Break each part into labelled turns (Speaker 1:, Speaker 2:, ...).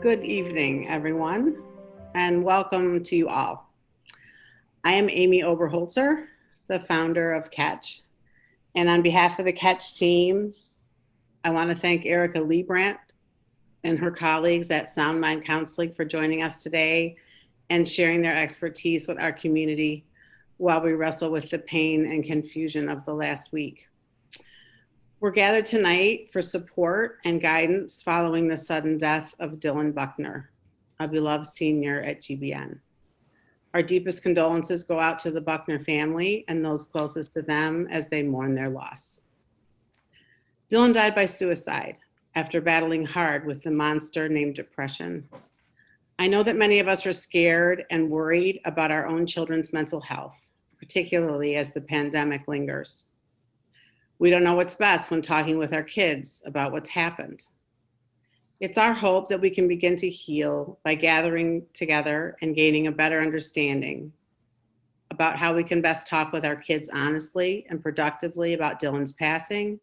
Speaker 1: Good evening, everyone, and welcome to you all. I am Amy Oberholzer, the founder of Catch, and on behalf of the Catch team, I want to thank Erica Leibrandt and her colleagues at Sound Mind Counseling for joining us today and sharing their expertise with our community while we wrestle with the pain and confusion of the last week. We're gathered tonight for support and guidance following the sudden death of Dylan Buckner, a beloved senior at GBN. Our deepest condolences go out to the Buckner family and those closest to them as they mourn their loss. Dylan died by suicide after battling hard with the monster named depression. I know that many of us are scared and worried about our own children's mental health, particularly as the pandemic lingers. We don't know what's best when talking with our kids about what's happened. It's our hope that we can begin to heal by gathering together and gaining a better understanding about how we can best talk with our kids honestly and productively about Dylan's passing,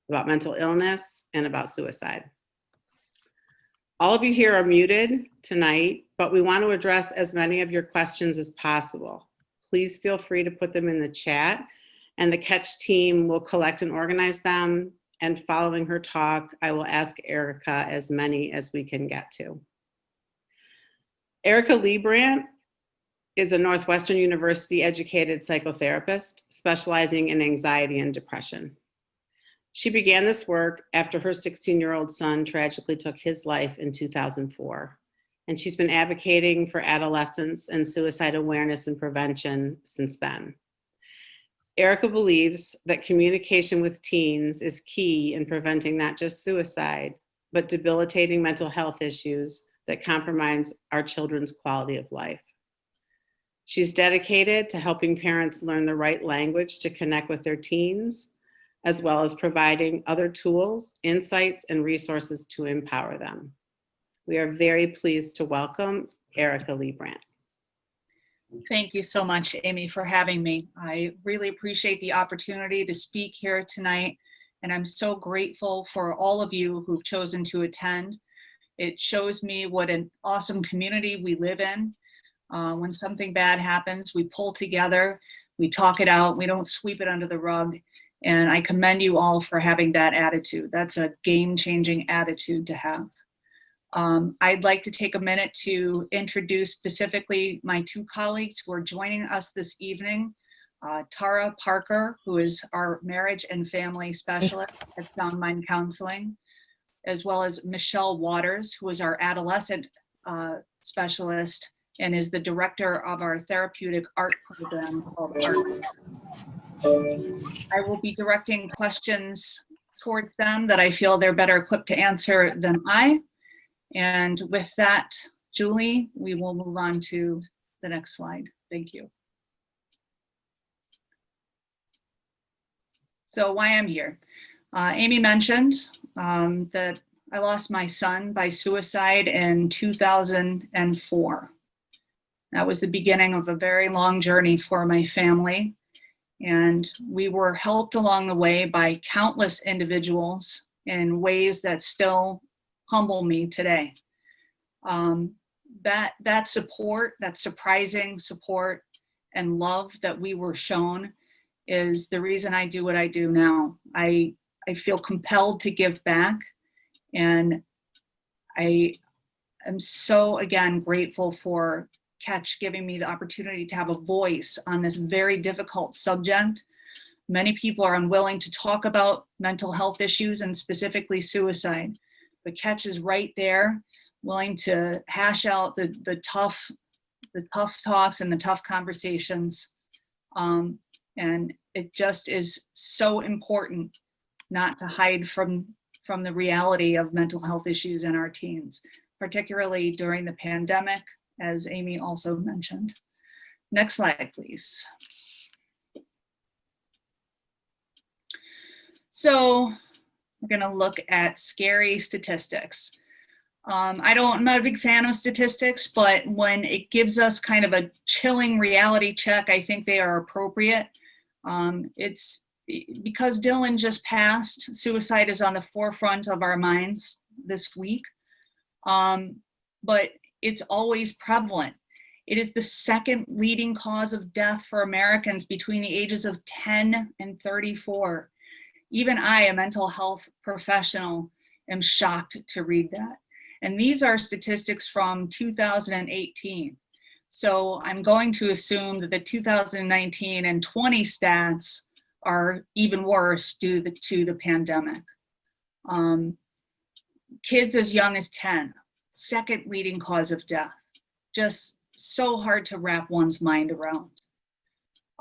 Speaker 1: about mental illness, and about suicide. All of you here are muted tonight, but we want to address as many of your questions as possible. Please feel free to put them in the chat, and the Catch team will collect and organize them. And following her talk, I will ask Erica as many as we can get to. Erica Leibrandt is a Northwestern University educated psychotherapist specializing in anxiety and depression. She began this work after her 16-year-old son tragically took his life in 2004. And she's been advocating for adolescence and suicide awareness and prevention since then. Erica believes that communication with teens is key in preventing not just suicide, but debilitating mental health issues that compromise our children's quality of life. She's dedicated to helping parents learn the right language to connect with their teens, as well as providing other tools, insights, and resources to empower them. We are very pleased to welcome Erica Leibrandt.
Speaker 2: Thank you so much, Amy, for having me. I really appreciate the opportunity to speak here tonight, and I'm so grateful for all of you who've chosen to attend. It shows me what an awesome community we live in. When something bad happens, we pull together, we talk it out, we don't sweep it under the rug, and I commend you all for having that attitude. That's a game-changing attitude to have. I'd like to take a minute to introduce specifically my two colleagues who are joining us this evening. Tara Parker, who is our marriage and family specialist at Sound Mind Counseling, as well as Michelle Waters, who is our adolescent specialist and is the director of our therapeutic art program called Art. I will be directing questions towards them that I feel they're better equipped to answer than I. And with that, Julie, we will move on to the next slide. Thank you. So why I'm here. Amy mentioned that I lost my son by suicide in 2004. That was the beginning of a very long journey for my family. And we were helped along the way by countless individuals in ways that still humble me today. That support, that surprising support and love that we were shown is the reason I do what I do now. I feel compelled to give back, and I am so, again, grateful for Catch giving me the opportunity to have a voice on this very difficult subject. Many people are unwilling to talk about mental health issues and specifically suicide. But Catch is right there, willing to hash out the tough talks and the tough conversations. And it just is so important not to hide from the reality of mental health issues in our teens, particularly during the pandemic, as Amy also mentioned. Next slide, please. So we're going to look at scary statistics. I'm not a big fan of statistics, but when it gives us kind of a chilling reality check, I think they are appropriate. It's because Dylan just passed, suicide is on the forefront of our minds this week. but it's always prevalent. It is the second leading cause of death for Americans between the ages of 10 and 34. Even I, a mental health professional, am shocked to read that. And these are statistics from 2018. So I'm going to assume that the 2019 and 20 stats are even worse due to the pandemic. Kids as young as 10, second leading cause of death. Just so hard to wrap one's mind around.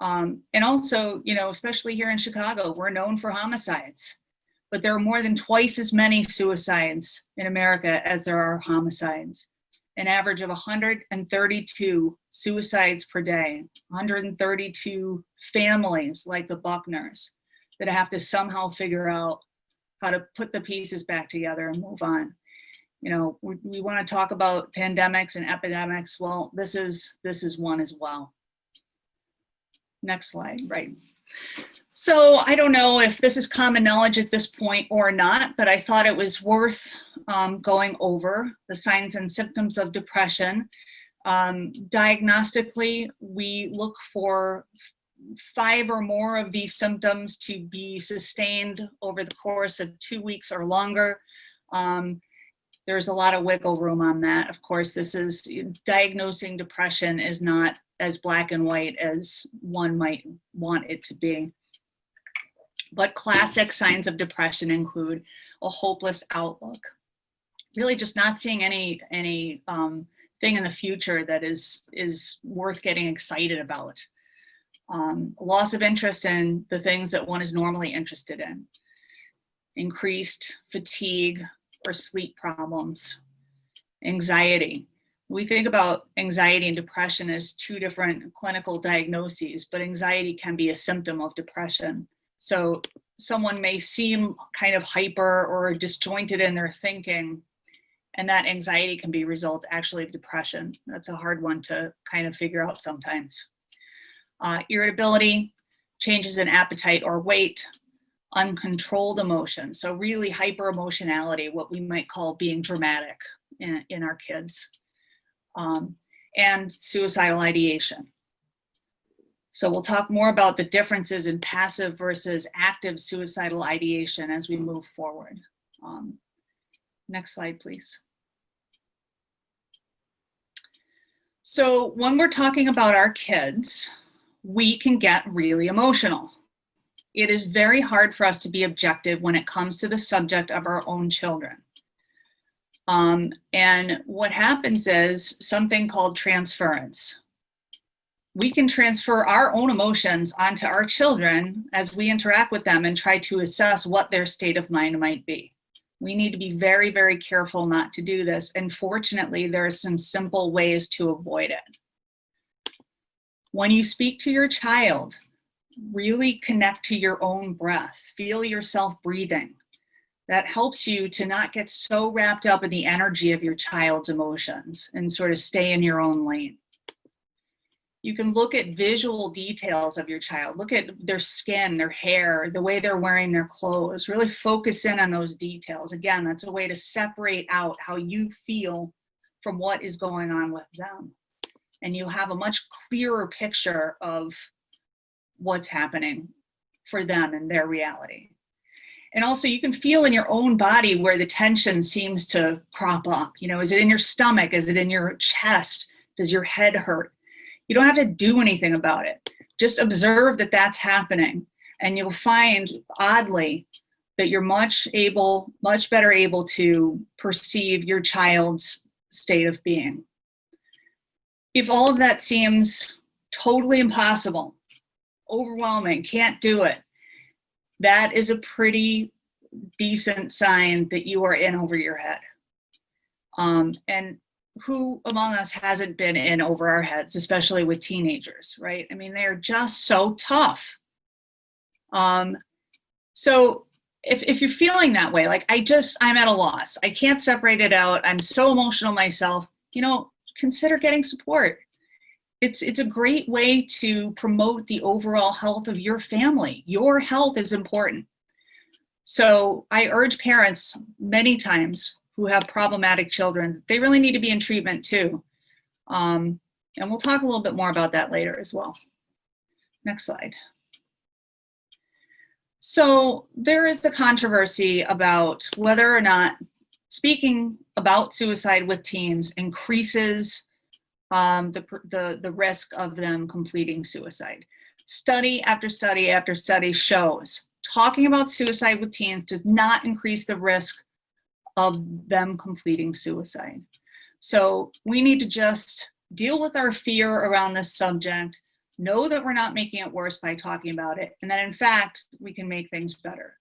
Speaker 2: And also, you know, especially here in Chicago, we're known for homicides, but there are more than twice as many suicides in America as there are homicides. An average of 132 suicides per day, 132 families like the Buckners that have to somehow figure out how to put the pieces back together and move on. You know, we want to talk about pandemics and epidemics. Well, this is one as well. Next slide, right. So I don't know if this is common knowledge at this point or not, but I thought it was worth going over the signs and symptoms of depression. Diagnostically, we look for 5 or more of these symptoms to be sustained over the course of 2 weeks or longer. There's a lot of wiggle room on that. Of course, diagnosing depression is not as black and white as one might want it to be. But classic signs of depression include a hopeless outlook, really just not seeing any thing in the future that is worth getting excited about. Loss of interest in the things that one is normally interested in, increased fatigue or sleep problems, anxiety. We think about anxiety and depression as 2 different clinical diagnoses, but anxiety can be a symptom of depression. So someone may seem kind of hyper or disjointed in their thinking, and that anxiety can be a result actually of depression. That's a hard one to kind of figure out sometimes. Irritability, changes in appetite or weight, uncontrolled emotion. So really hyper emotionality, what we might call being dramatic in our kids, and suicidal ideation. So we'll talk more about the differences in passive versus active suicidal ideation as we move forward. Next slide, please. So when we're talking about our kids, we can get really emotional. It is very hard for us to be objective when it comes to the subject of our own children. And what happens is something called transference. We can transfer our own emotions onto our children as we interact with them and try to assess what their state of mind might be. We need to be very, very careful not to do this. And fortunately, there are some simple ways to avoid it. When you speak to your child, really connect to your own breath. Feel yourself breathing. That helps you to not get so wrapped up in the energy of your child's emotions and sort of stay in your own lane. You can look at visual details of your child. Look at their skin, their hair, the way they're wearing their clothes. Really focus in on those details. Again, that's a way to separate out how you feel from what is going on with them. And you'll have a much clearer picture of what's happening for them and their reality. And also you can feel in your own body where the tension seems to crop up. You know, is it in your stomach? Is it in your chest? Does your head hurt? You don't have to do anything about it. Just observe that that's happening. And you'll find, oddly, that you're much better able to perceive your child's state of being. If all of that seems totally impossible, overwhelming, can't do it, that is a pretty decent sign that you are in over your head. And who among us hasn't been in over our heads, especially with teenagers, right? I mean, they're just so tough. So if you're feeling that way, like I'm at a loss, I can't separate it out, I'm so emotional myself, you know, consider getting support. It's a great way to promote the overall health of your family. Your health is important. So I urge parents many times who have problematic children, they really need to be in treatment too. And we'll talk a little bit more about that later as well. Next slide. So there is a controversy about whether or not speaking about suicide with teens increases the risk of them completing suicide. Study after study after study shows talking about suicide with teens does not increase the risk of them completing suicide. So we need to just deal with our fear around this subject, know that we're not making it worse by talking about it, and that in fact, we can make things better.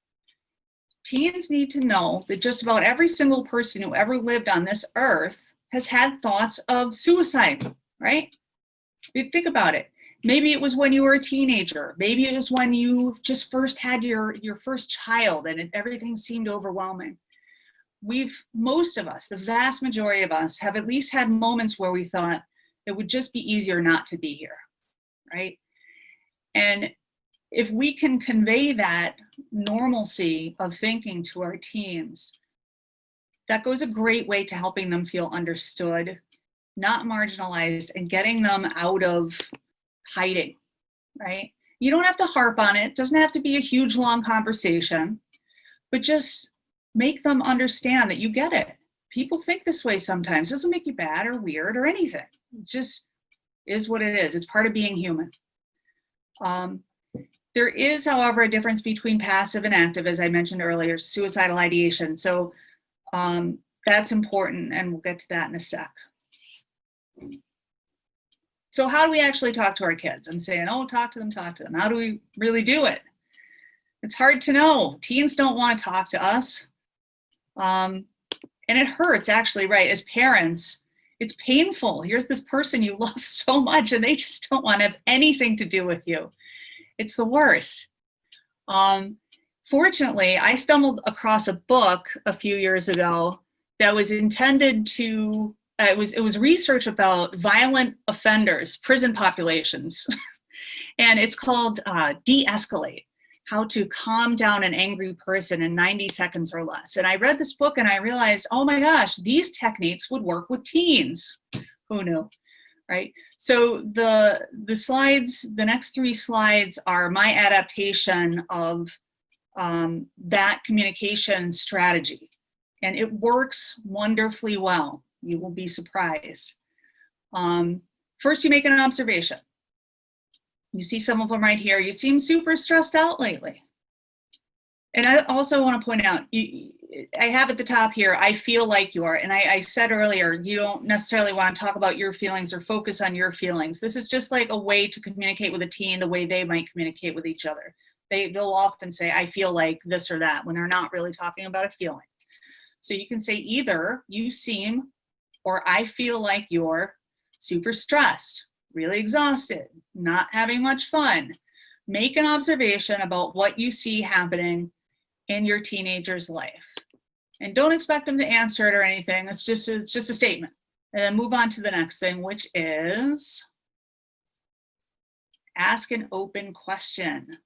Speaker 2: Teens need to know that just about every single person who ever lived on this earth has had thoughts of suicide, right? You think about it. Maybe it was when you were a teenager. Maybe it was when you just first had your first child and everything seemed overwhelming. Most of us, the vast majority of us, have at least had moments where we thought it would just be easier not to be here, right? And if we can convey that normalcy of thinking to our teens, that goes a great way to helping them feel understood, not marginalized, and getting them out of hiding, right? You don't have to harp on it. It doesn't have to be a huge, long conversation, but just make them understand that you get it. People think this way sometimes. It doesn't make you bad or weird or anything. It just is what it is. It's part of being human. There is, however, a difference between passive and active, as I mentioned earlier, suicidal ideation. So that's important, and we'll get to that in a sec. So how do we actually talk to our kids? I'm saying, oh, talk to them, talk to them. How do we really do it? It's hard to know. Teens don't want to talk to us. And it hurts, actually, right? As parents, it's painful. Here's this person you love so much, and they just don't want to have anything to do with you. It's the worst. Fortunately, I stumbled across a book a few years ago that was intended to, it was research about violent offenders, prison populations. And it's called Deescalate, How to Calm Down an Angry Person in 90 Seconds or Less. And I read this book and I realized, oh my gosh, these techniques would work with teens. Who knew, right? So the slides, the next 3 slides are my adaptation of that communication strategy. And it works wonderfully well. You will be surprised. First, you make an observation. You see some of them right here. You seem super stressed out lately. And I also want to point out, I have at the top here, I feel like you are. And I said earlier, you don't necessarily want to talk about your feelings or focus on your feelings. This is just like a way to communicate with a teen the way they might communicate with each other. They'll often say, I feel like this or that, when they're not really talking about a feeling. So you can say either you seem, or I feel like you're super stressed, really exhausted, not having much fun. Make an observation about what you see happening in your teenager's life. And don't expect them to answer it or anything. It's just a statement. And then move on to the next thing, which is ask an open question.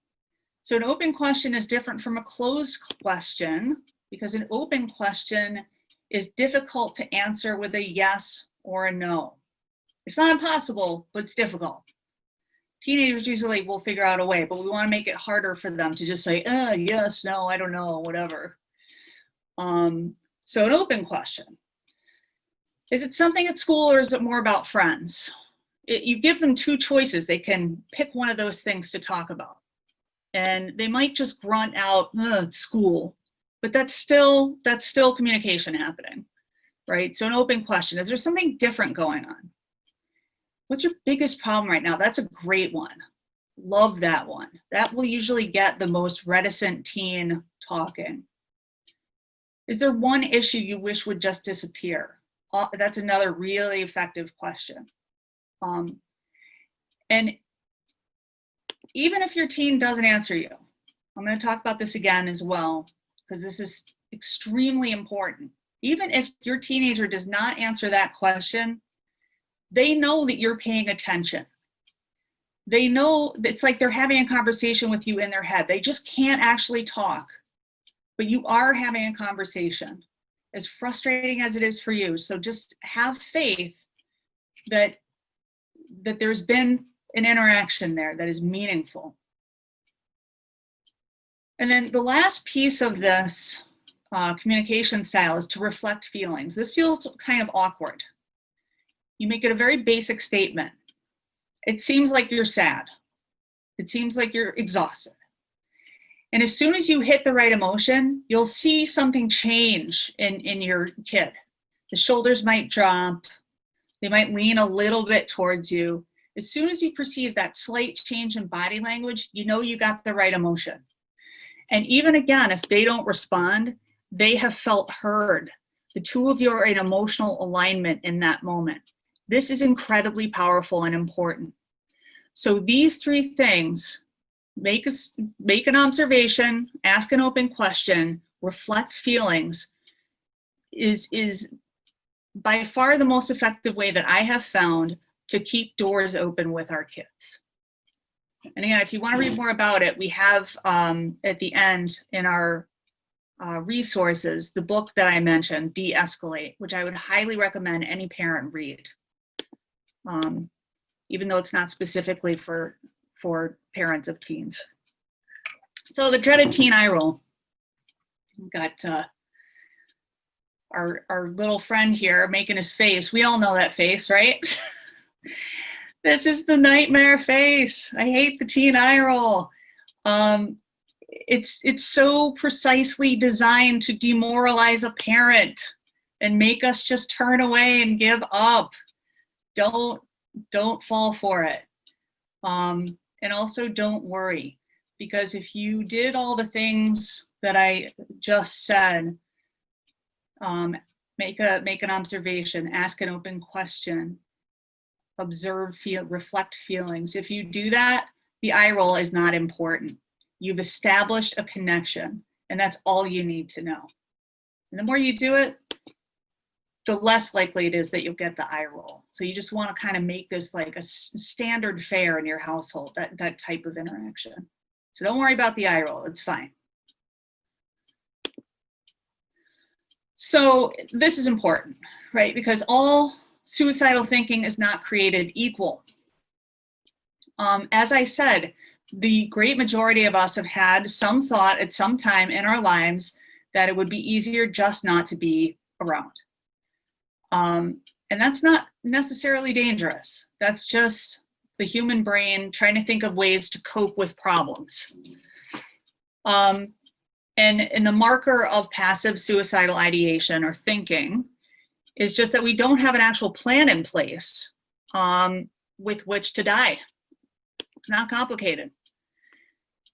Speaker 2: So an open question is different from a closed question, because an open question is difficult to answer with a yes or a no. It's not impossible, but it's difficult. Teenagers usually will figure out a way, but we want to make it harder for them to just say, yes, no, I don't know, whatever. So an open question. Is it something at school or is it more about friends? You give them 2 choices. They can pick one of those things to talk about. And they might just grunt out, it's school. But that's still communication happening, right? So an open question, is there something different going on? What's your biggest problem right now? That's a great one. Love that one. That will usually get the most reticent teen talking. Is there one issue you wish would just disappear? That's another really effective question. And even if your teen doesn't answer you, I'm going to talk about this again as well, because this is extremely important. Even if your teenager does not answer that question, they know that you're paying attention. They know it's like they're having a conversation with you in their head. They just can't actually talk, but you are having a conversation. as frustrating as it is for you. So just have faith that there's been an interaction there that is meaningful. And then the last piece of this communication style is to reflect feelings. This feels kind of awkward. You make it a very basic statement. It seems like you're sad. It seems like you're exhausted. And as soon as you hit the right emotion, you'll see something change in your kid. The shoulders might drop. They might lean a little bit towards you. As soon as you perceive that slight change in body language, you know you got the right emotion. And even again, if they don't respond, they have felt heard. The two of you are in emotional alignment in that moment. This is incredibly powerful and important. So these three things, make an observation, ask an open question, reflect feelings, is by far the most effective way that I have found to keep doors open with our kids. And again, if you want to read more about it, we have at the end in our resources, the book that I mentioned, Deescalate, which I would highly recommend any parent read, even though it's not specifically for parents of teens. So the dreaded teen eye roll. We've got our little friend here making his face. We all know that face, right? This is the nightmare face. I hate the teen eye roll. It's so precisely designed to demoralize a parent and make us just turn away and give up. Don't fall for it. And also don't worry, because if you did all the things that I just said, make an observation, ask an open question, observe, reflect feelings. If you do that, the eye roll is not important. You've established a connection, and that's all you need to know. And the more you do it, the less likely it is that you'll get the eye roll. So you just want to kind of make this like a standard fare in your household, that type of interaction. So don't worry about the eye roll, it's fine. So this is important, right? Because all suicidal thinking is not created equal. As I said, the great majority of us have had some thought at some time in our lives that it would be easier just not to be around. And that's not necessarily dangerous. That's just the human brain trying to think of ways to cope with problems. And the marker of passive suicidal ideation or thinking is just that we don't have an actual plan in place with which to die. It's not complicated.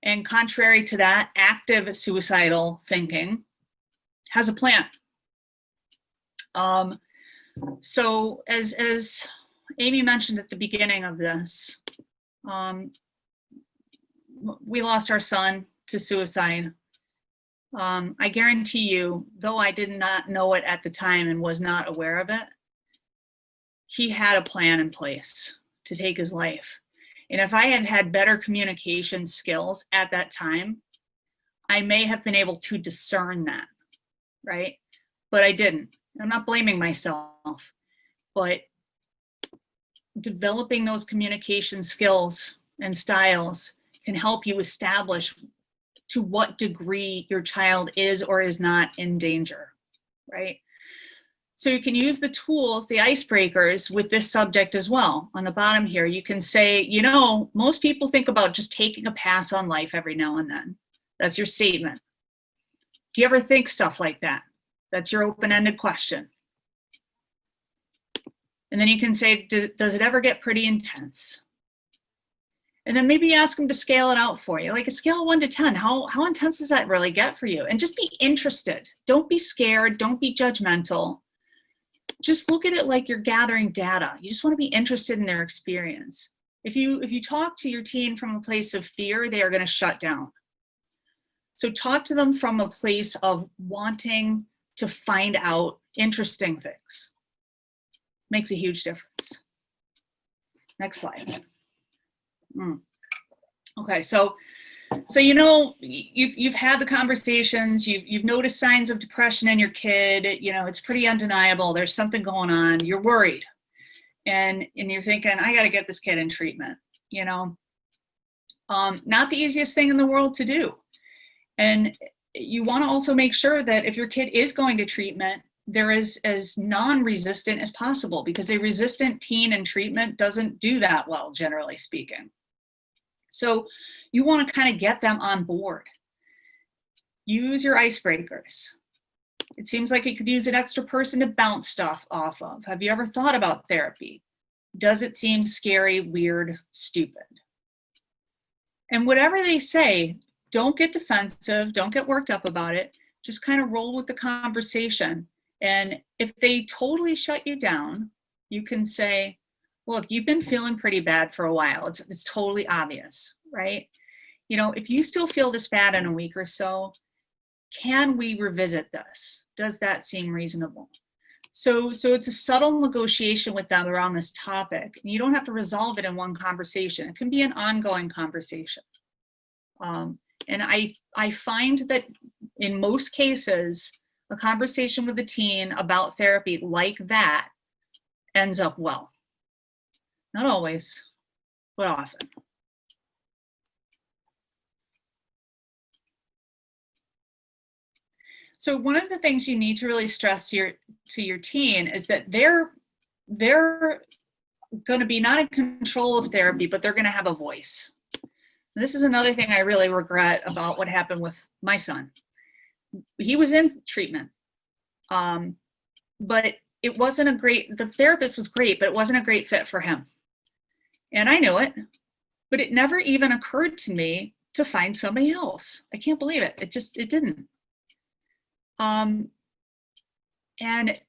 Speaker 2: And contrary to that, active suicidal thinking has a plan. So as Amy mentioned at the beginning of this, we lost our son to suicide. I guarantee you, though I did not know it at the time and was not aware of it, he had a plan in place to take his life. And if I had had better communication skills at that time, I may have been able to discern that, right? But I didn't. I'm not blaming myself, but developing those communication skills and styles can help you establish to what degree your child is or is not in danger, right? So you can use the tools, the icebreakers, with this subject as well. On the bottom here, you can say, you know, most people think about just taking a pass on life every now and then. That's your statement. Do you ever think stuff like that? That's your open-ended question. And then you can say, does it ever get pretty intense? And then maybe ask them to scale it out for you. Like a scale of 1 to 10, how intense does that really get for you? And just be interested. Don't be scared. Don't be judgmental. Just look at it like you're gathering data. You just want to be interested in their experience. If you talk to your teen from a place of fear, they are going to shut down. So talk to them from a place of wanting to find out interesting things. Makes a huge difference. Next slide. Okay, so So, you know, you've had the conversations, you've noticed signs of depression in your kid, you know, it's pretty undeniable. There's something going on. You're worried. And you're thinking, I got to get this kid in treatment, you know. Not the easiest thing in the world to do. And you want to also make sure that if your kid is going to treatment, there is as non-resistant as possible, because a resistant teen in treatment doesn't do that well, generally speaking. So you want to kind of get them on board. Use your icebreakers. It seems like it could use an extra person to bounce stuff off of. Have you ever thought about therapy? Does it seem scary, weird, stupid? And whatever they say, don't get defensive, don't get worked up about it. Just kind of roll with the conversation. And if they totally shut you down, you can say, look, you've been feeling pretty bad for a while. It's totally obvious, right? You know, if you still feel this bad in a week or so, can we revisit this? Does that seem reasonable? So it's a subtle negotiation with them around this topic. You don't have to resolve it in one conversation. It can be an ongoing conversation. And I find that in most cases, a conversation with a teen about therapy like that ends up well. Not always, but often. So one of the things you need to really stress to your teen is that they're going to be not in control of therapy, but they're going to have a voice. And this is another thing I really regret about what happened with my son. He was in treatment, but it wasn't the therapist was great, but it wasn't a great fit for him. And I knew it, but it never even occurred to me to find somebody else. I can't believe it. It didn't. And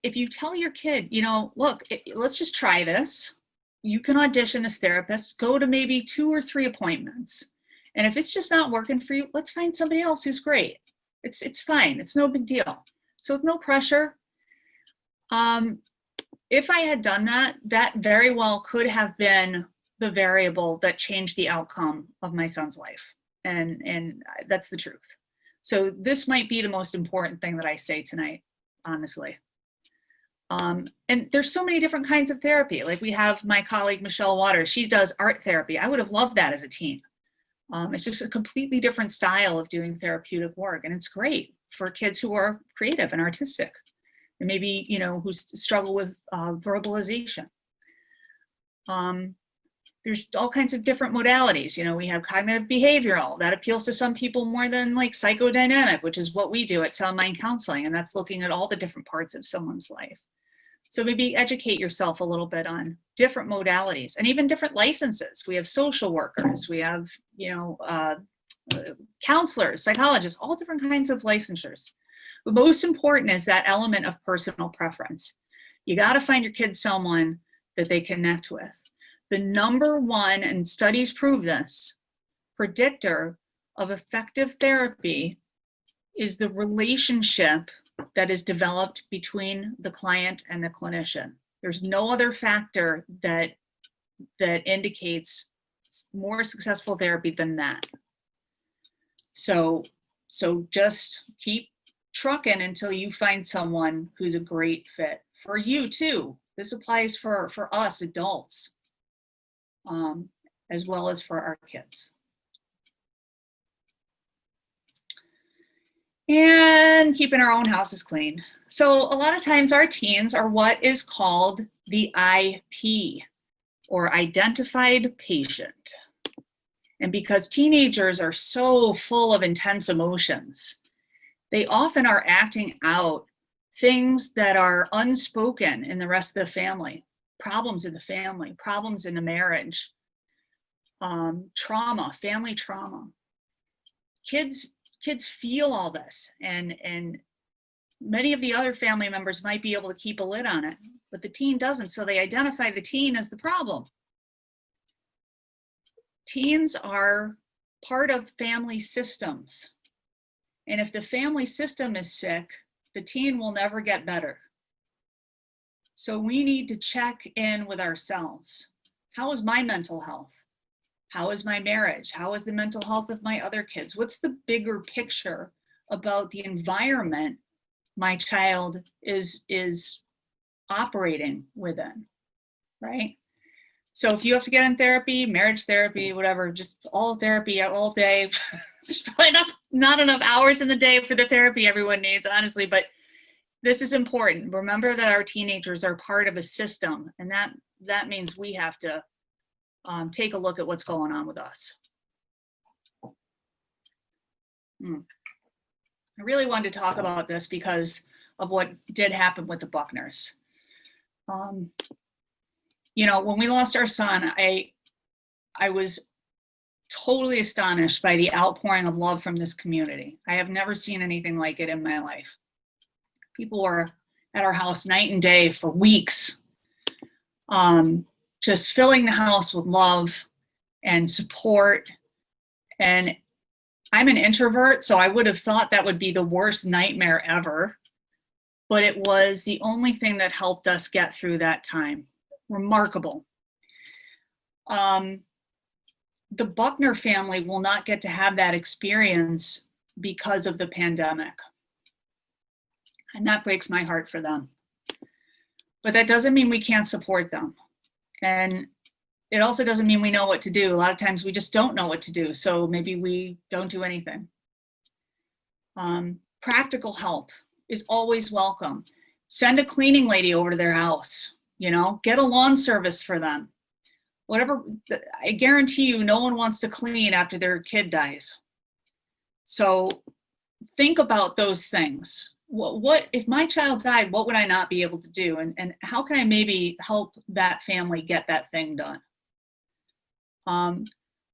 Speaker 2: if you tell your kid, you know, look, let's just try this. You can audition as therapist, go to maybe 2 or 3 appointments. And if it's just not working for you, let's find somebody else who's great. It's fine. It's no big deal. So with no pressure. If I had done that, that very well could have been the variable that changed the outcome of my son's life. And that's the truth. So this might be the most important thing that I say tonight, honestly. And there's so many different kinds of therapy. Like we have my colleague, Michelle Waters, she does art therapy. I would have loved that as a teen. It's just a completely different style of doing therapeutic work. And it's great for kids who are creative and artistic and maybe, you know, who struggle with verbalization. There's all kinds of different modalities. You know, we have cognitive behavioral that appeals to some people more than like psychodynamic, which is what we do at Sound Mind Counseling. And that's looking at all the different parts of someone's life. So maybe educate yourself a little bit on different modalities and even different licenses. We have social workers, we have, you know, counselors, psychologists, all different kinds of licensures. But most important is that element of personal preference. You got to find your kid someone that they connect with. The number one, and studies prove this, predictor of effective therapy is the relationship that is developed between the client and the clinician. There's no other factor that indicates more successful therapy than that. So just keep trucking until you find someone who's a great fit for you too. This applies for us adults, as well as for our kids. And keeping our own houses clean. So a lot of times our teens are what is called the IP, or identified patient. And because teenagers are so full of intense emotions, they often are acting out things that are unspoken in the rest of the family. Problems in the family, problems in the marriage, trauma, family trauma. Kids feel all this, and many of the other family members might be able to keep a lid on it, but the teen doesn't, so they identify the teen as the problem. Teens are part of family systems, and if the family system is sick, the teen will never get better. So we need to check in with ourselves. How is my mental health? How is my marriage? How is the mental health of my other kids? What's the bigger picture about the environment my child is operating within, right? So if you have to get in therapy, marriage therapy, whatever, just all therapy all day, there's probably not enough hours in the day for the therapy everyone needs, honestly, but this is important. Remember that our teenagers are part of a system, and that means we have to take a look at what's going on with us. I really wanted to talk about this because of what did happen with the Buckners. You know, when we lost our son, I was totally astonished by the outpouring of love from this community. I have never seen anything like it in my life. People were at our house night and day for weeks, just filling the house with love and support. And I'm an introvert, so I would have thought that would be the worst nightmare ever. But it was the only thing that helped us get through that time. Remarkable. The Buckner family will not get to have that experience because of the pandemic. And that breaks my heart for them. But that doesn't mean we can't support them. And it also doesn't mean we know what to do. A lot of times we just don't know what to do. So maybe we don't do anything. Practical help is always welcome. Send a cleaning lady over to their house, you know, get a lawn service for them. Whatever, I guarantee you no one wants to clean after their kid dies. So think about those things. What if my child died, what would I not be able to do? And how can I maybe help that family get that thing done?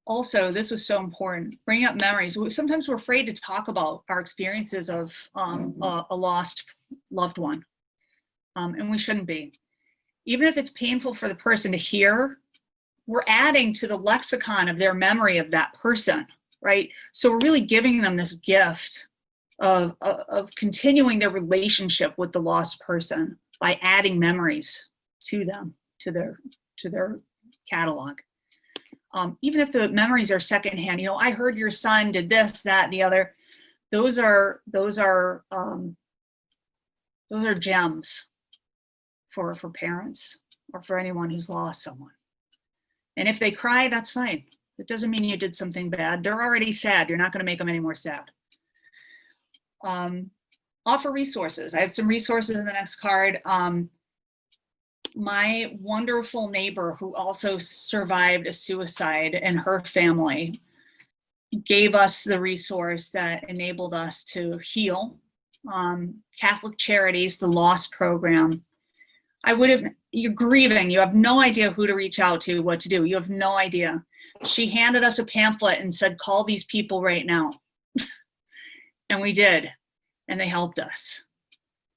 Speaker 2: Also, this was so important, bring up memories. Sometimes we're afraid to talk about our experiences of a lost loved one, and we shouldn't be. Even if it's painful for the person to hear, we're adding to the lexicon of their memory of that person, right? So we're really giving them this gift of continuing their relationship with the lost person by adding memories to them, to their catalog. Even if the memories are secondhand, you know, I heard your son did this, that, and the other. Those are gems for parents or for anyone who's lost someone. And if they cry, that's fine. It doesn't mean you did something bad. They're already sad. You're not going to make them any more sad. Offer resources. I have some resources in the next card. My wonderful neighbor who also survived a suicide and her family gave us the resource that enabled us to heal. Catholic Charities, the Lost Program. You're grieving, you have no idea who to reach out to, what to do. You have no idea. She handed us a pamphlet and said, call these people right now. And we did, and they helped us.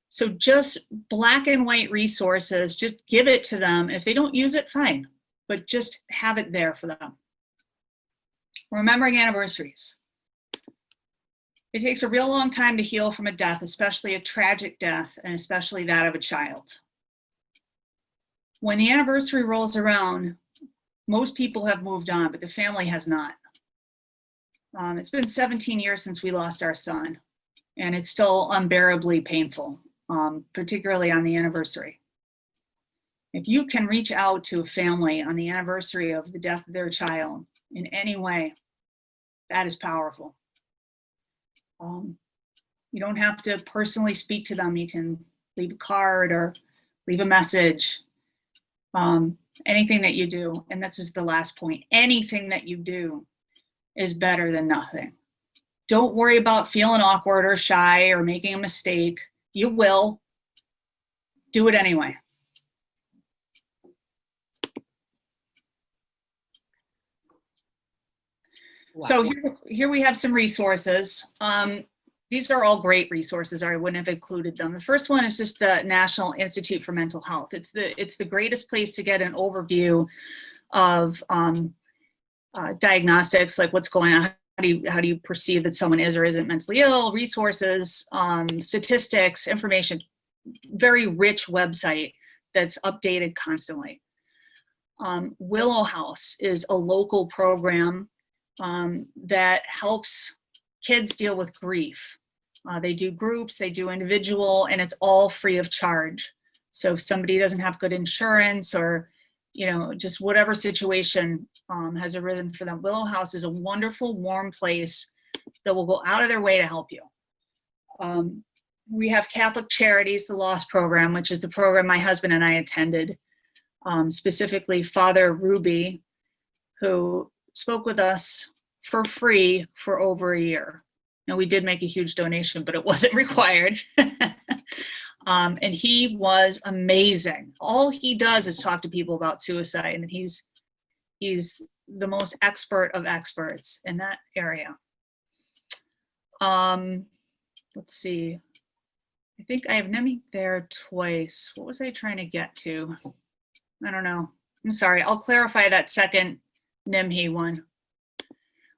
Speaker 2: So just black and white resources, just give it to them. If they don't use it, fine, but just have it there for them. Remembering anniversaries. It takes a real long time to heal from a death, especially a tragic death, and especially that of a child. When the anniversary rolls around, most people have moved on, but the family has not. It's been 17 years since we lost our son, and it's still unbearably painful. Particularly on the anniversary. If you can reach out to a family on the anniversary of the death of their child in any way, that is powerful. You don't have to personally speak to them. You can leave a card or leave a message. Anything that you do, and this is the last point, anything that you do is better than nothing. Don't worry about feeling awkward or shy or making a mistake. You will. Do it anyway. Wow. So here we have some resources. These are all great resources, or I wouldn't have included them. The first one is just the National Institute for Mental Health. It's the greatest place to get an overview of diagnostics, like what's going on. How do you perceive that someone is or isn't mentally ill, resources, statistics, information, very rich website that's updated constantly. Willow House is a local program that helps kids deal with grief. They do groups, they do individual, and it's all free of charge. So if somebody doesn't have good insurance, or just whatever situation has arisen for them, Willow House is a wonderful, warm place that will go out of their way to help you. We have Catholic Charities, the Lost Program, which is the program my husband and I attended. Specifically Father Ruby, who spoke with us for free for over a year. Now, we did make a huge donation, but it wasn't required. And he was amazing. All he does is talk to people about suicide, and he's the most expert of experts in that area. Let's see. I think I have Nemi there twice. What was I trying to get to? I don't know. I'm sorry. I'll clarify that second NIMHE one.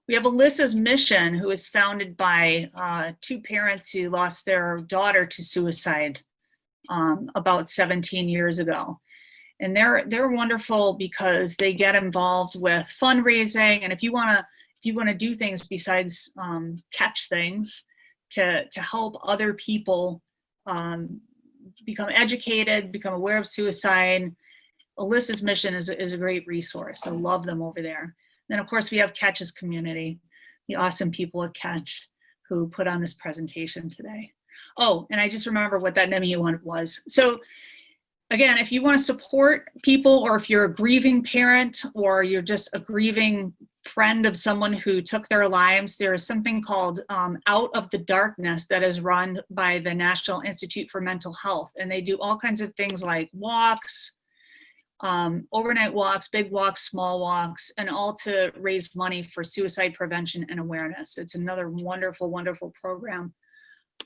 Speaker 2: We have Alyssa's Mission, who was founded by two parents who lost their daughter to suicide about 17 years ago. And they're wonderful because they get involved with fundraising. And if you want to do things besides catch things to help other people become educated, become aware of suicide, Alyssa's Mission is a great resource. I love them over there. Then, of course, we have Catch's community, the awesome people at Catch who put on this presentation today. Oh, and I just remember what that NEMI one was. So again, if you want to support people, or if you're a grieving parent, or you're just a grieving friend of someone who took their lives, there is something called Out of the Darkness that is run by the National Institute for Mental Health. And they do all kinds of things like walks, overnight walks, big walks, small walks, and all to raise money for suicide prevention and awareness. It's another wonderful, wonderful program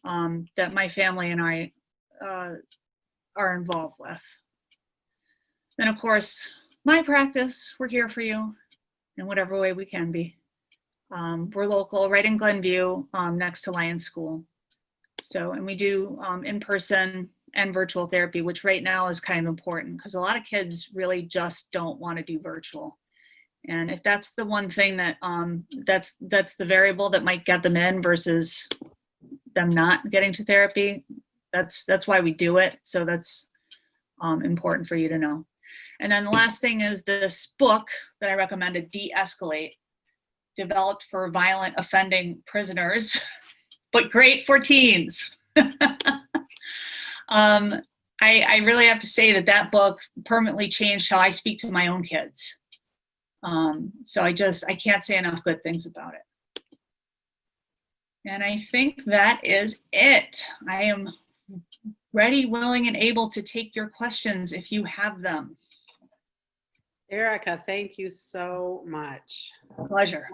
Speaker 2: that my family and I are involved with. Then, of course, my practice, we're here for you in whatever way we can be. We're local, right in Glenview, next to Lions School. So, and we do in-person and virtual therapy, which right now is kind of important because a lot of kids really just don't want to do virtual. And if that's the one thing that that's the variable that might get them in versus them not getting to therapy, that's why we do it. So that's important for you to know. And then the last thing is this book that I recommended, Deescalate, developed for violent offending prisoners, but great for teens. I really have to say that book permanently changed how I speak to my own kids. So I can't say enough good things about it. And I think that is it. I am ready, willing, and able to take your questions if you have them.
Speaker 1: Erica, thank you so much.
Speaker 2: Pleasure.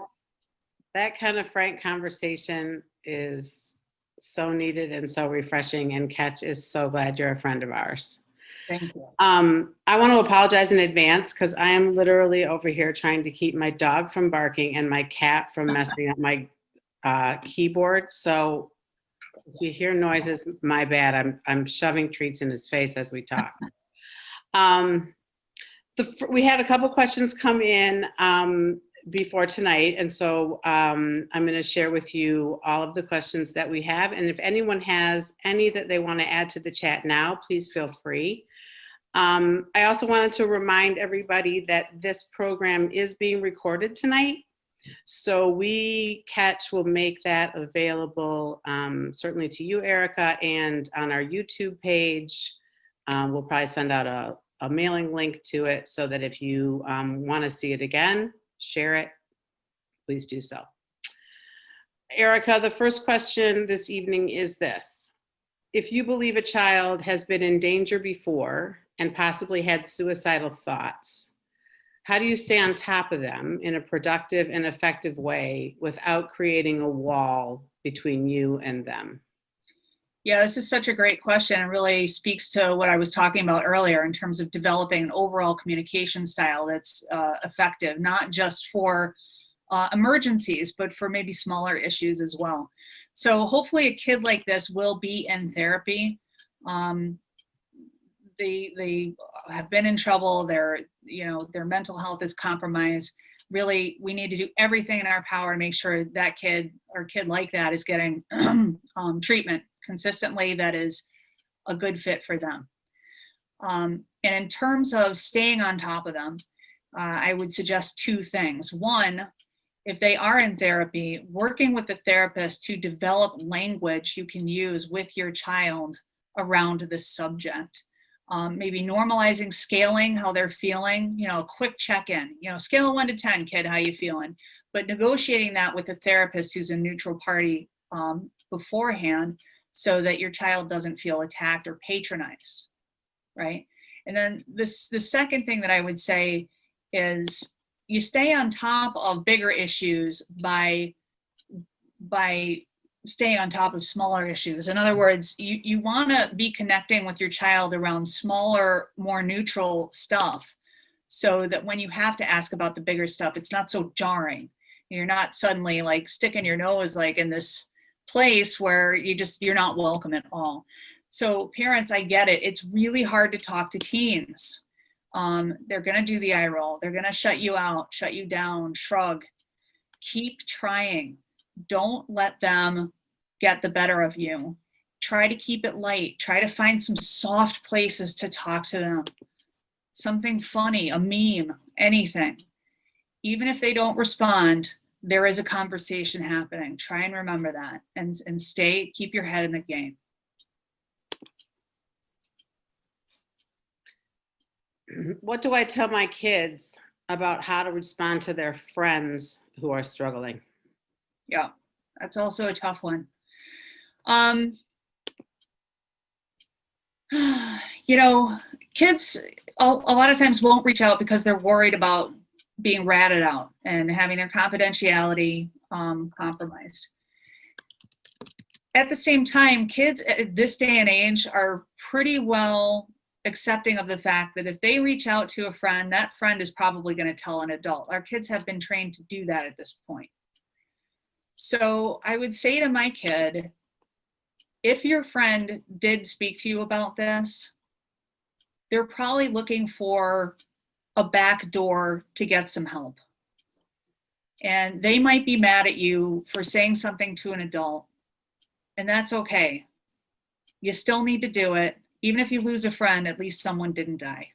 Speaker 1: That kind of frank conversation is so needed and so refreshing, and Catch is so glad you're a friend of ours.
Speaker 2: Thank you.
Speaker 1: I want to apologize in advance because I am literally over here trying to keep my dog from barking and my cat from messing up my keyboard. So if you hear noises, my bad. I'm shoving treats in his face as we talk. We had a couple questions come in before tonight, and so I'm going to share with you all of the questions that we have, and if anyone has any that they want to add to the chat now, please feel free. I also wanted to remind everybody that this program is being recorded tonight, so Catch will make that available certainly to you, Erica, and on our YouTube page. We'll probably send out a mailing link to it so that if you want to see it again, share it, please do so. Erica, the first question this evening is this. If you believe a child has been in danger before and possibly had suicidal thoughts, how do you stay on top of them in a productive and effective way without creating a wall between you and them?
Speaker 2: Yeah, this is such a great question. It really speaks to what I was talking about earlier in terms of developing an overall communication style that's effective, not just for emergencies, but for maybe smaller issues as well. So hopefully a kid like this will be in therapy. They have been in trouble. They're their mental health is compromised, really, we need to do everything in our power to make sure that kid or kid like that is getting treatment consistently that is a good fit for them. And in terms of staying on top of them, I would suggest two things. One, if they are in therapy, working with the therapist to develop language you can use with your child around this subject. Maybe normalizing scaling how they're feeling, a quick check-in, scale of 1 to 10, kid, how you feeling? But negotiating that with a therapist who's a neutral party beforehand so that your child doesn't feel attacked or patronized, right? And then the second thing that I would say is you stay on top of bigger issues by staying on top of smaller issues. In other words, you want to be connecting with your child around smaller, more neutral stuff so that when you have to ask about the bigger stuff, it's not so jarring. You're not suddenly like sticking your nose like in this place where you're not welcome at all. So parents, I get it. It's really hard to talk to teens. They're going to do the eye roll. They're going to shut you out, shut you down, shrug. Keep trying. Don't let them get the better of you. Try to keep it light. Try to find some soft places to talk to them. Something funny, a meme, anything. Even if they don't respond, there is a conversation happening. Try and remember that and keep your head in the game.
Speaker 1: What do I tell my kids about how to respond to their friends who are struggling?
Speaker 2: Yeah, that's also a tough one. Kids a lot of times won't reach out because they're worried about being ratted out and having their confidentiality compromised. At the same time, kids at this day and age are pretty well accepting of the fact that if they reach out to a friend, that friend is probably going to tell an adult. Our kids have been trained to do that at this point. So I would say to my kid, if your friend did speak to you about this, they're probably looking for a back door to get some help. And they might be mad at you for saying something to an adult, and that's okay. You still need to do it. Even if you lose a friend, at least someone didn't die.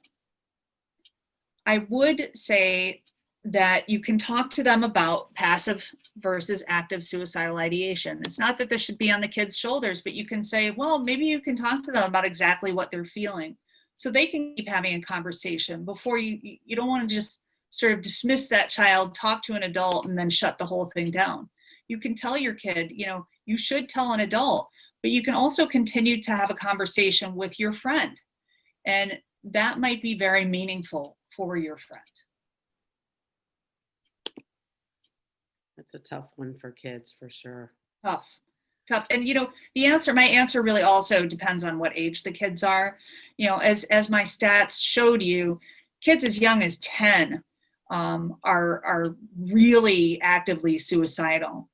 Speaker 2: I would say that you can talk to them about passive versus active suicidal ideation. It's not that this should be on the kids' shoulders, but you can say, well, maybe you can talk to them about exactly what they're feeling so they can keep having a conversation before you don't want to just sort of dismiss that child, talk to an adult, and then shut the whole thing down. You can tell your kid, you should tell an adult, but you can also continue to have a conversation with your friend. And that might be very meaningful for your friend.
Speaker 1: That's a tough one for kids, for sure.
Speaker 2: Tough. And my answer really also depends on what age the kids are. As my stats showed you, kids as young as 10 are really actively suicidal.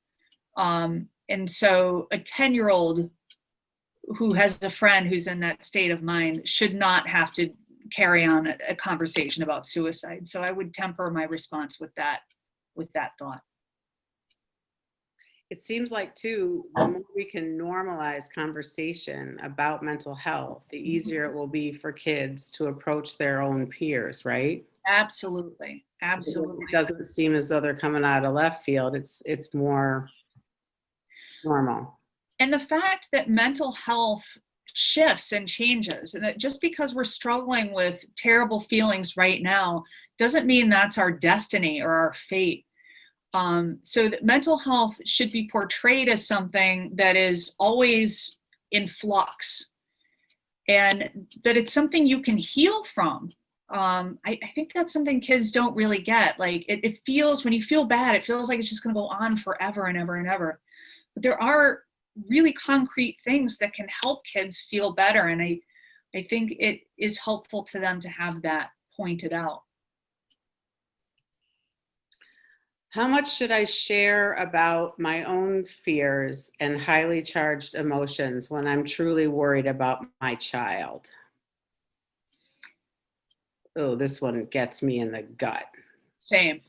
Speaker 2: And so a 10-year-old who has a friend who's in that state of mind should not have to carry on a conversation about suicide. So I would temper my response with that thought.
Speaker 1: It seems like, too, the more we can normalize conversation about mental health, the easier it will be for kids to approach their own peers, right?
Speaker 2: Absolutely. Absolutely.
Speaker 1: It doesn't seem as though they're coming out of left field. It's more normal.
Speaker 2: And the fact that mental health shifts and changes, and that just because we're struggling with terrible feelings right now doesn't mean that's our destiny or our fate. So that mental health should be portrayed as something that is always in flux, and that it's something you can heal from. I think that's something kids don't really get. Like it feels, when you feel bad, it feels like it's just going to go on forever and ever and ever. But there are really concrete things that can help kids feel better. And I think it is helpful to them to have that pointed out.
Speaker 1: How much should I share about my own fears and highly charged emotions when I'm truly worried about my child? oh, this one gets me in the gut.
Speaker 2: Same.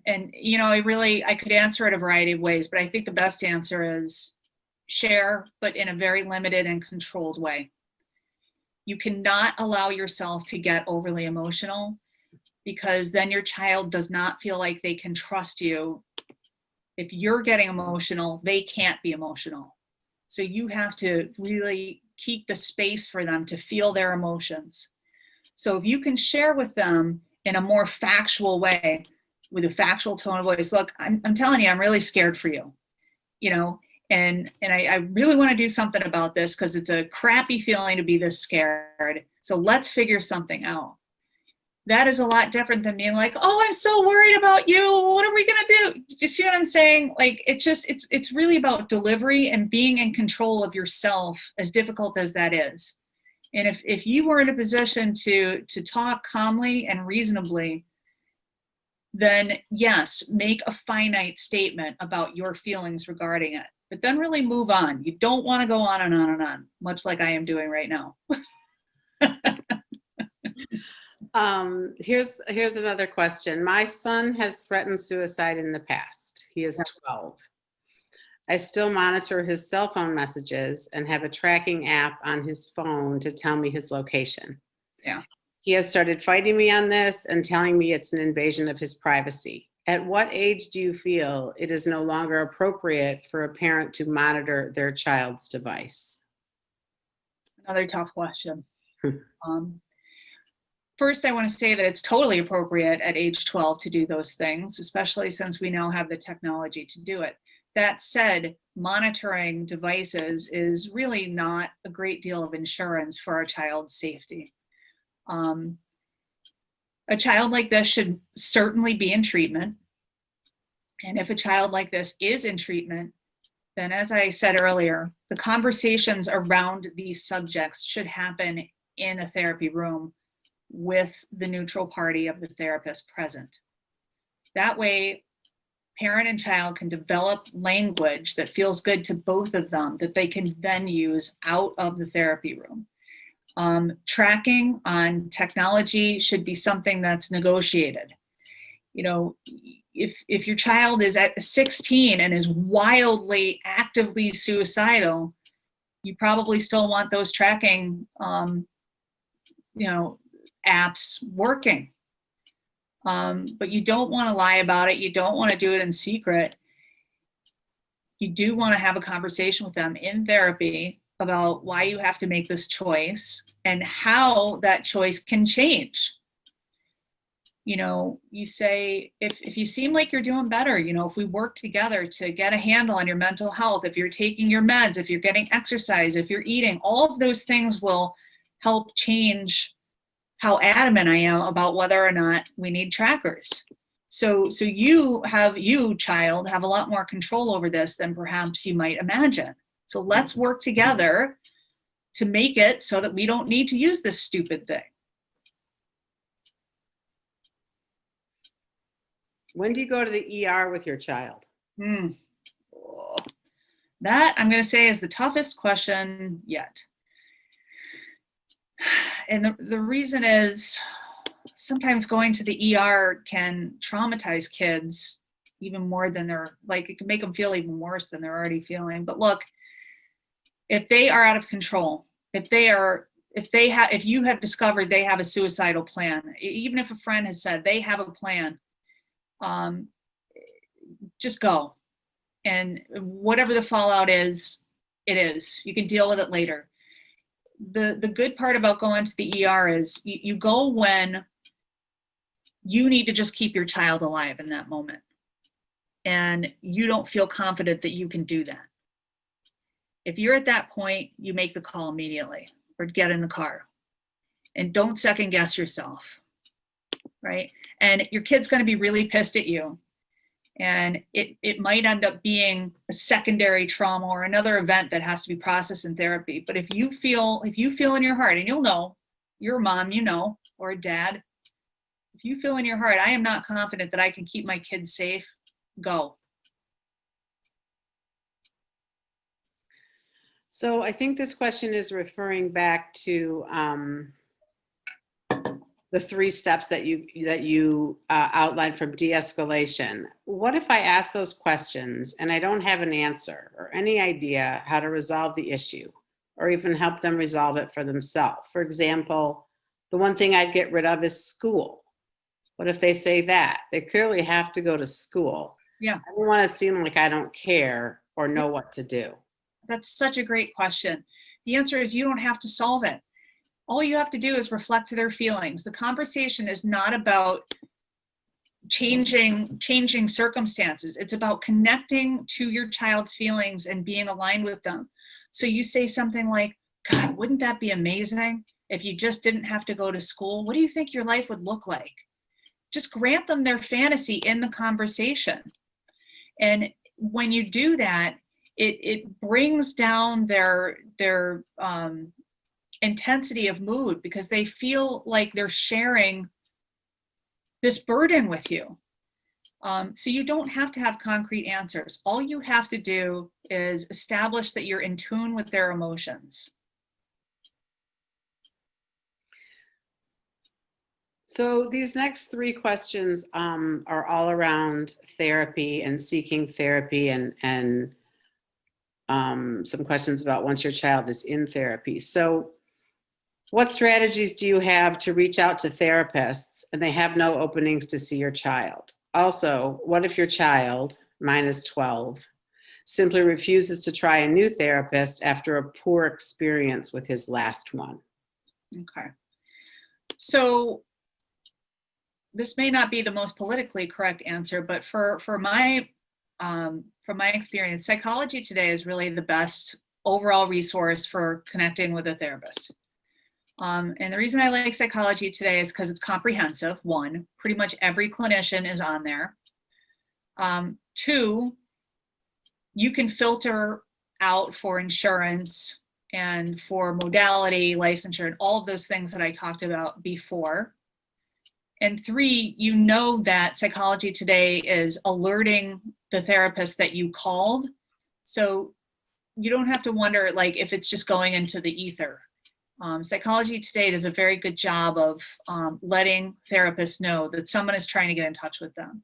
Speaker 2: And, you know, I could answer it a variety of ways, but I think the best answer is share, but in a very limited and controlled way. You cannot allow yourself to get overly emotional, because then your child does not feel like they can trust you. If you're getting emotional, they can't be emotional. So you have to really keep the space for them to feel their emotions. So if you can share with them in a more factual way, with a factual tone of voice, look, I'm telling you, I'm really scared for you, you know, and I really want to do something about this because it's a crappy feeling to be this scared. So let's figure something out. That is a lot different than being like, oh, I'm so worried about you. What are we going to do? Do you see what I'm saying? Like, it's really about delivery and being in control of yourself, as difficult as that is. And if you were in a position to talk calmly and reasonably, then yes, make a finite statement about your feelings regarding it, but then really move on. You don't want to go on and on and on, much like I am doing right now.
Speaker 1: Here's another question. My son has threatened suicide in the past. He is 12. I still monitor his cell phone messages and have a tracking app on his phone to tell me his location.
Speaker 2: Yeah.
Speaker 1: He has started fighting me on this and telling me it's an invasion of his privacy. At what age do you feel it is no longer appropriate for a parent to monitor their child's device?
Speaker 2: Another tough question. First, I want to say that it's totally appropriate at age 12 to do those things, especially since we now have the technology to do it. That said, monitoring devices is really not a great deal of insurance for a child's safety. A child like this should certainly be in treatment. And if a child like this is in treatment, then as I said earlier, the conversations around these subjects should happen in a therapy room with the neutral party of the therapist present. That way, parent and child can develop language that feels good to both of them that they can then use out of the therapy room. Tracking on technology should be something that's negotiated. You know, if your child is at 16 and is wildly, actively suicidal, you probably still want those tracking, apps working. But you don't want to lie about it. You don't want to do it in secret. You do want to have a conversation with them in therapy about why you have to make this choice and how that choice can change. You know, you say, if you seem like you're doing better, you know, if we work together to get a handle on your mental health, if you're taking your meds, if you're getting exercise, if you're eating, all of those things will help change how adamant I am about whether or not we need trackers. So you, child, have a lot more control over this than perhaps you might imagine. So let's work together to make it so that we don't need to use this stupid thing.
Speaker 1: When do you go to the ER with your child?
Speaker 2: That, I'm going to say, is the toughest question yet. And the reason is sometimes going to the ER can traumatize kids even more than it can make them feel even worse than they're already feeling. But look, if they are out of control, if you have discovered they have a suicidal plan, even if a friend has said they have a plan, just go. And whatever the fallout is, it is. You can deal with it later. The good part about going to the ER is you go when you need to just keep your child alive in that moment. And you don't feel confident that you can do that. If you're at that point, you make the call immediately or get in the car. And don't second guess yourself, right? And your kid's going to be really pissed at you. And it might end up being a secondary trauma or another event that has to be processed in therapy. But if you feel in your heart, and you'll know, you're a mom, you know, or a dad, if you feel in your heart, I am not confident that I can keep my kids safe, go. So
Speaker 1: I think this question is referring back to the 3 steps that you outlined from de-escalation. What if I ask those questions and I don't have an answer or any idea how to resolve the issue or even help them resolve it for themselves? For example, the one thing I'd get rid of is school. What if they say that? They clearly have to go to school.
Speaker 2: Yeah.
Speaker 1: I don't want to seem like I don't care or know what to do.
Speaker 2: That's such a great question. The answer is you don't have to solve it. All you have to do is reflect their feelings. The conversation is not about changing circumstances. It's about connecting to your child's feelings and being aligned with them. So you say something like, God, wouldn't that be amazing if you just didn't have to go to school? What do you think your life would look like? Just grant them their fantasy in the conversation. And when you do that, it brings down their intensity of mood, because they feel like they're sharing this burden with you. So you don't have to have concrete answers. All you have to do is establish that you're in tune with their emotions.
Speaker 1: So these next 3 questions are all around therapy and seeking therapy, and some questions about once your child is in therapy. So what strategies do you have to reach out to therapists and they have no openings to see your child? Also, what if your child, mine is 12, simply refuses to try a new therapist after a poor experience with his last one?
Speaker 2: Okay. So this may not be the most politically correct answer, but from my experience, Psychology Today is really the best overall resource for connecting with a therapist. And the reason I like Psychology Today is because it's comprehensive. 1, pretty much every clinician is on there. 2, you can filter out for insurance and for modality, licensure, and all of those things that I talked about before. And 3, you know that Psychology Today is alerting the therapist that you called. So you don't have to wonder like if it's just going into the ether. Psychology Today does a very good job of letting therapists know that someone is trying to get in touch with them.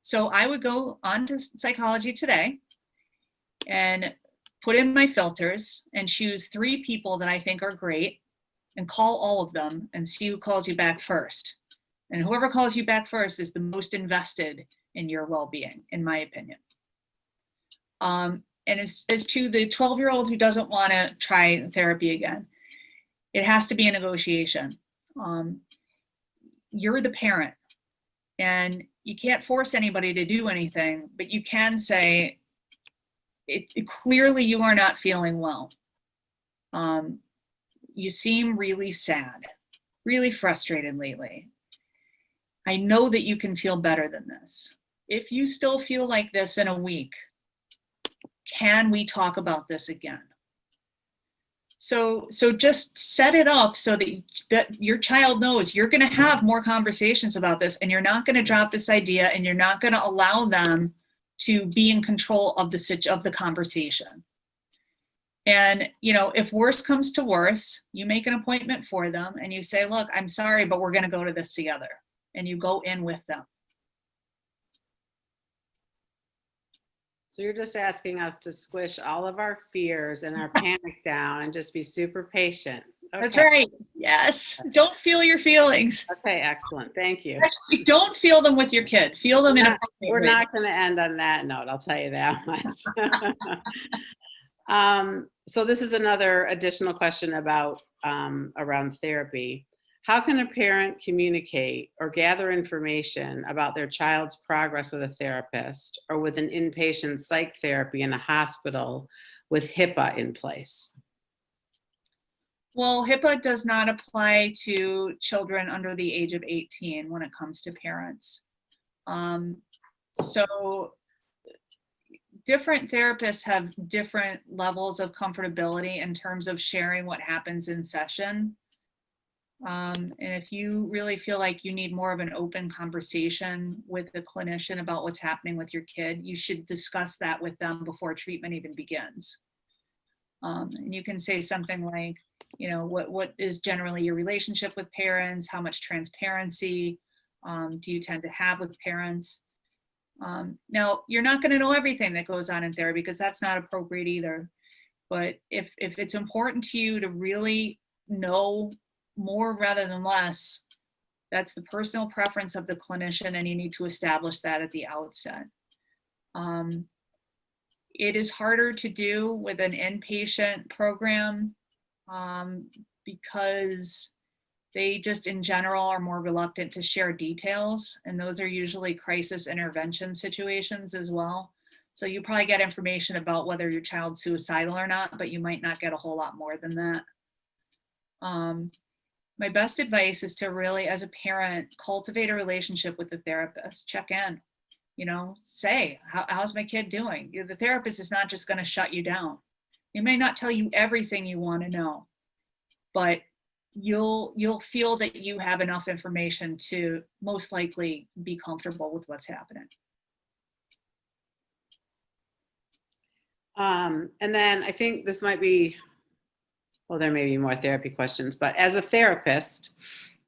Speaker 2: So I would go on to Psychology Today and put in my filters and choose 3 people that I think are great and call all of them and see who calls you back first. And whoever calls you back first is the most invested in your well-being, in my opinion. And as to the 12-year-old who doesn't want to try therapy again, it has to be a negotiation. You're the parent, and you can't force anybody to do anything, but you can say, clearly you are not feeling well. You seem really sad, really frustrated lately. I know that you can feel better than this. If you still feel like this in a week, can we talk about this again? So just set it up so that your child knows you're going to have more conversations about this, and you're not going to drop this idea, and you're not going to allow them to be in control of the conversation. And, if worse comes to worse, you make an appointment for them and you say, look, I'm sorry, but we're going to go to this together. And you go in with them.
Speaker 1: So you're just asking us to squish all of our fears and our panic down and just be super patient. Okay.
Speaker 2: That's right. Yes. Don't feel your feelings.
Speaker 1: Okay, excellent. Thank you.
Speaker 2: Actually, don't feel them with your kid. Feel them
Speaker 1: We're not going to end on that note. I'll tell you that much. So this is another additional question about around therapy. How can a parent communicate or gather information about their child's progress with a therapist or with an inpatient psych therapy in a hospital with HIPAA in place?
Speaker 2: Well, HIPAA does not apply to children under the age of 18 when it comes to parents. So different therapists have different levels of comfortability in terms of sharing what happens in session. And if you really feel like you need more of an open conversation with the clinician about what's happening with your kid, you should discuss that with them before treatment even begins. And you can say something like, you know, what is generally your relationship with parents? How much transparency do you tend to have with parents? Now, you're not going to know everything that goes on in therapy because that's not appropriate either. But if it's important to you to really know more rather than less, that's the personal preference of the clinician, and you need to establish that at the outset. It is harder to do with an inpatient program because they just in general are more reluctant to share details, and those are usually crisis intervention situations as well. So you probably get information about whether your child's suicidal or not, but you might not get a whole lot more than that. My best advice is to really, as a parent, cultivate a relationship with the therapist. Check in, you know, say, how's my kid doing? The therapist is not just going to shut you down. They may not tell you everything you want to know, but you'll feel that you have enough information to most likely be comfortable with what's happening.
Speaker 1: And then I think this might be, well, there may be more therapy questions, but as a therapist,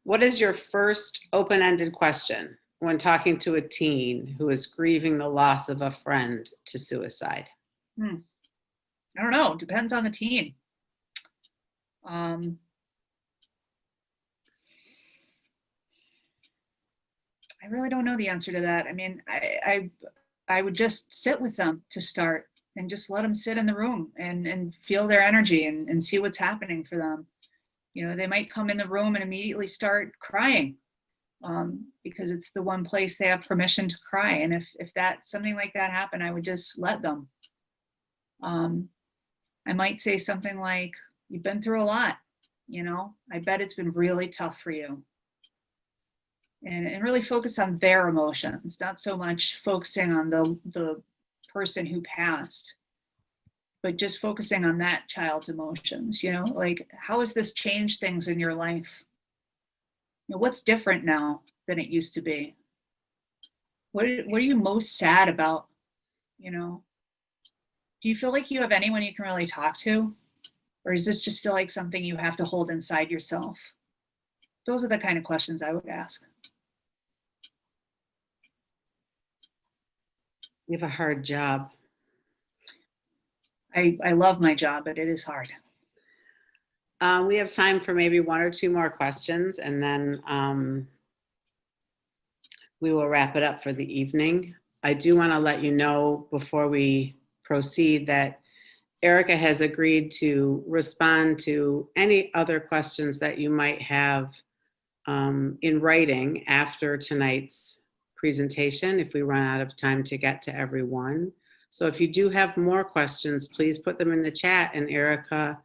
Speaker 1: what is your first open-ended question when talking to a teen who is grieving the loss of a friend to suicide?
Speaker 2: I don't know. Depends on the teen. I really don't know the answer to that. I mean, I would just sit with them to start and just let them sit in the room and feel their energy and see what's happening for them. You know, they might come in the room and immediately start crying because it's the one place they have permission to cry. And if that something like that happened, I would just let them. I might say something like, you've been through a lot, you know, I bet it's been really tough for you. And really focus on their emotions, not so much focusing on the person who passed, but just focusing on that child's emotions, you know, like, how has this changed things in your life? You know, what's different now than it used to be? What are you most sad about? You know, do you feel like you have anyone you can really talk to? Or does this just feel like something you have to hold inside yourself? Those are the kind of questions I would ask.
Speaker 1: You have a hard job.
Speaker 2: I love my job, but it is hard.
Speaker 1: We have time for maybe one or two more questions, and then we will wrap it up for the evening. I do want to let you know before we proceed that Erica has agreed to respond to any other questions that you might have in writing after tonight's presentation, if we run out of time to get to everyone. So if you do have more questions, please put them in the chat, and Erica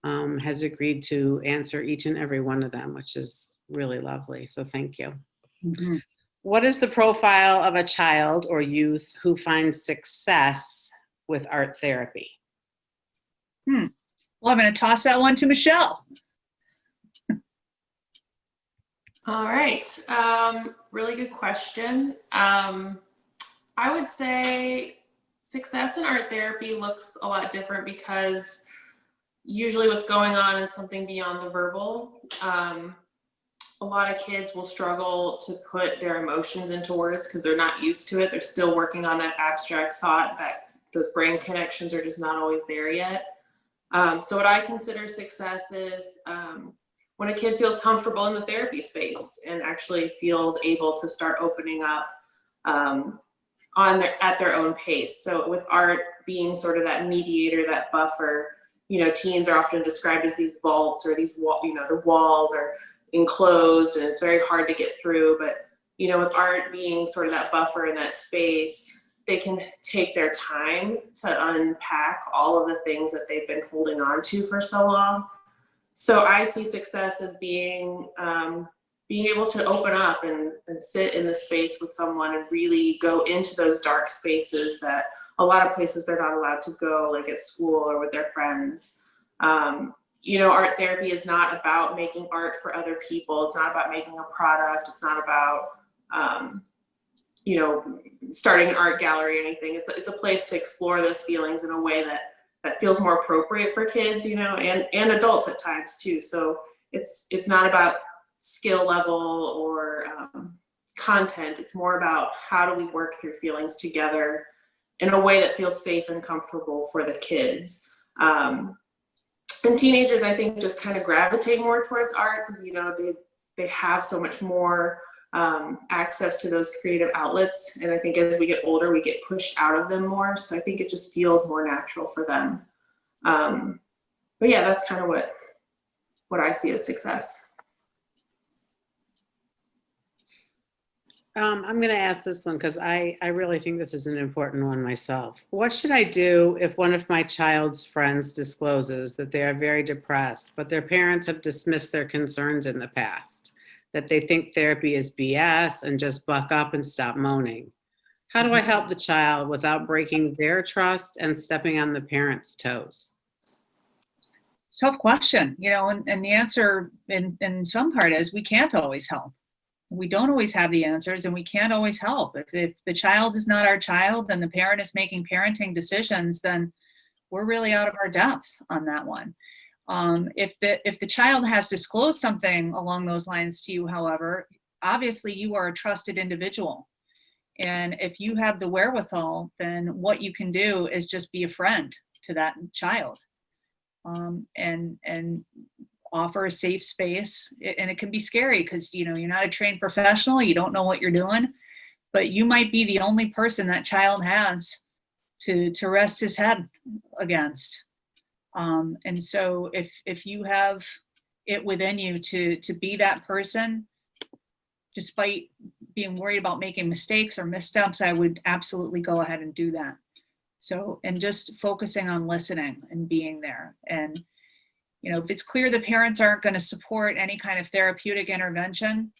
Speaker 1: has agreed to answer each and every one of them, which is really lovely. So thank you.
Speaker 2: Mm-hmm.
Speaker 1: What is the profile of a child or youth who finds success with art therapy?
Speaker 2: Well, I'm going to toss that one to Michelle.
Speaker 3: All right. Really good question. I would say success in art therapy looks a lot different because usually what's going on is something beyond the verbal. A lot of kids will struggle to put their emotions into words because they're not used to it. They're still working on that abstract thought, that those brain connections are just not always there yet. So what I consider success is when a kid feels comfortable in the therapy space and actually feels able to start opening up at their own pace. So with art being sort of that mediator, that buffer, you know, teens are often described as these vaults or these the walls are enclosed and it's very hard to get through. But, you know, with art being sort of that buffer in that space, they can take their time to unpack all of the things that they've been holding on to for so long. So I see success as being able to open up and sit in the space with someone and really go into those dark spaces that a lot of places they're not allowed to go, like at school or with their friends. You know, art therapy is not about making art for other people. It's not about making a product. It's not about, you know, starting an art gallery or anything. It's a place to explore those feelings in a way that that feels more appropriate for kids, you know, and adults at times too. So it's not about skill level or content. It's more about how do we work through feelings together in a way that feels safe and comfortable for the kids. And teenagers, I think, just kind of gravitate more towards art because, you know, they have so much more access to those creative outlets. And I think as we get older, we get pushed out of them more. So I think it just feels more natural for them. But yeah, that's kind of what I see as success.
Speaker 1: I'm going to ask this one because I really think this is an important one myself. What should I do if one of my child's friends discloses that they are very depressed, but their parents have dismissed their concerns in the past, that they think therapy is BS and just buck up and stop moaning? How do I help the child without breaking their trust and stepping on the parents' toes?
Speaker 2: Tough question, you know, and the answer in some part is we can't always help. We don't always have the answers and we can't always help. If the child is not our child and the parent is making parenting decisions, then we're really out of our depth on that one. If the child has disclosed something along those lines to you, however, obviously you are a trusted individual. And if you have the wherewithal, then what you can do is just be a friend to that child, and offer a safe space. And it can be scary because, you know, you're not a trained professional, you don't know what you're doing, but you might be the only person that child has to rest his head against. And so if you have it within you to be that person, despite being worried about making mistakes or missteps, I would absolutely go ahead and do that. So, and just focusing on listening and being there. And, you know, if it's clear the parents aren't going to support any kind of therapeutic intervention,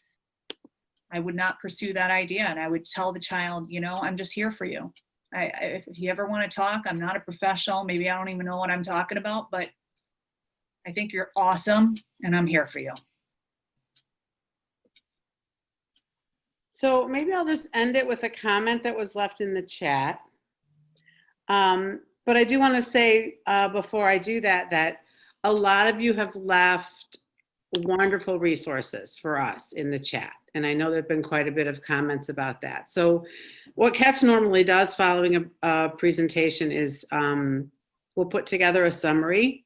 Speaker 2: I would not pursue that idea. And I would tell the child, you know, I'm just here for you. If you ever want to talk, I'm not a professional. Maybe I don't even know what I'm talking about, but I think you're awesome and I'm here for you.
Speaker 1: So maybe I'll just end it with a comment that was left in the chat. But I do want to say before I do that a lot of you have left wonderful resources for us in the chat. And I know there've been quite a bit of comments about that. So what Catch normally does following a presentation is we'll put together a summary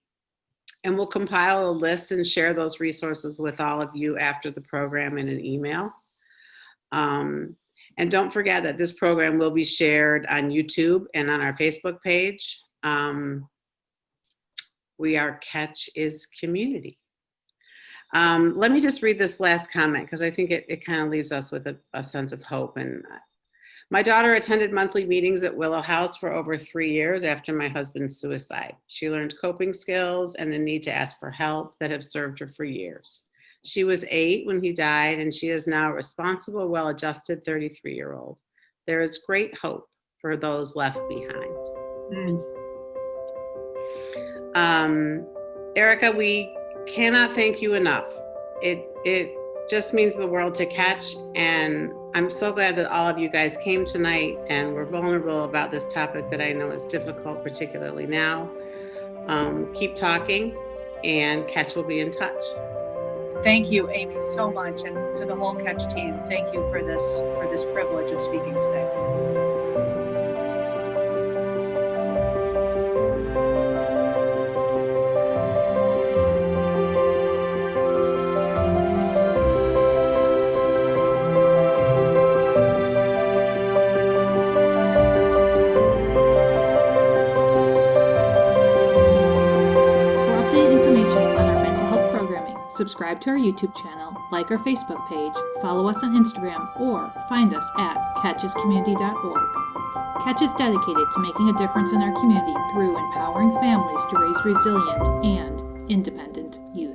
Speaker 1: and we'll compile a list and share those resources with all of you after the program in an email. And don't forget that this program will be shared on YouTube and on our Facebook page. We are Catch is Community. Let me just read this last comment because I think it kind of leaves us with a sense of hope. And my daughter attended monthly meetings at Willow House for over 3 years after my husband's suicide. She learned coping skills and the need to ask for help that have served her for years. She was 8 when he died, and she is now a responsible, well-adjusted 33-year-old. There is great hope for those left behind. Erica, we cannot thank you enough. It just means the world to Catch, and I'm so glad that all of you guys came tonight and were vulnerable about this topic that I know is difficult, particularly now. Keep talking, and Catch will be in touch.
Speaker 2: Thank you, Amy, so much, and to the whole Catch team, thank you for this privilege of speaking today.
Speaker 4: Subscribe to our YouTube channel, like our Facebook page, follow us on Instagram, or find us at catchescommunity.org. Catch is dedicated to making a difference in our community through empowering families to raise resilient and independent youth.